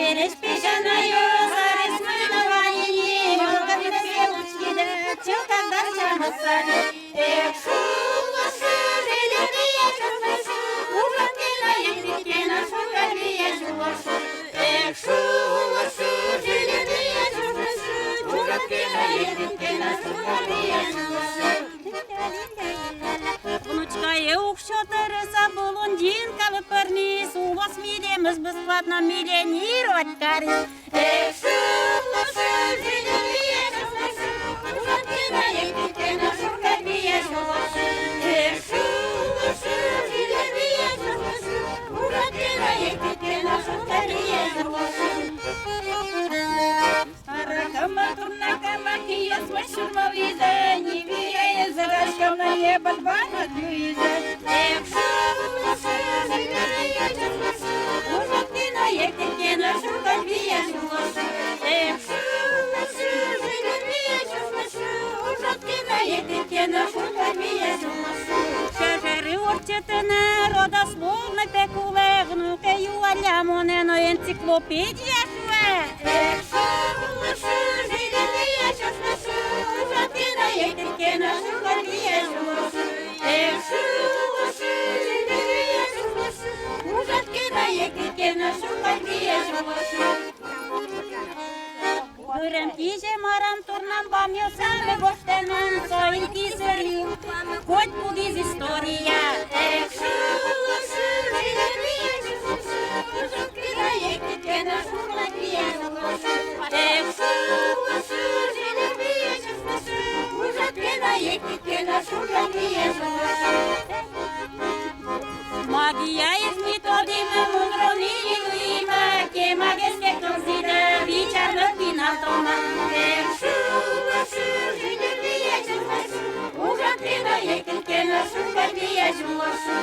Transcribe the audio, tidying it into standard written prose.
Береш пижанаю, зарез манование, как на селочке, да, чё когда чамасали. Эх, шула, зеленые чушмашу, ужатки на языке нашу, кальвия жулашу. Эх, шула, зеленые чушмашу, ужатки на языке нашу, кальвия жулашу. Внучка еух шотарыса блондинка выпарнис, у вас милемыз бесплатно миллионировать карис. Эх, шула, зеленые чушмашу, ужатки на языке нашу, кальвия жулашу. Эх, шула, зеленые чушмашу, ужатки на языке нашу, кальвия жулашу. Аракама турнакама кия смашурма виза, не вия зарашкама небо двана двиза. Эх, шула, зеленые чушмашу, ужатки на языке нашу, кальвия жулашу. Эх, шула, зеленые чушмашу, ужатки на языке нашу, кальвия жулашу. Шажери орчетene родословно пекуле, внукею алямонено енциклопедия шве. Эх, шула, зеленые чушмашу, ужатки на языке нашу, кальвия жулашу. Эх, шула, зеленые чушмашу, ужатки на языке нашу, кальвия жулашу. Вырем киже марам турнам бамьо саме гоштенам, соин кисерил, хоть будет история. Эх, шула, зеленые чушмашу, ужатки на языке нашу, кальвия жулашу. Эх, шула, зеленые чушмашу, ужатки на языке нашу, кальвия жулашу. Магия из методиме мудрони илуиме, ке магеске консиде вичарно пинатома. Эх, шула, зеленые чушмашу, ужатки на языке нашу, кальвия жулашу.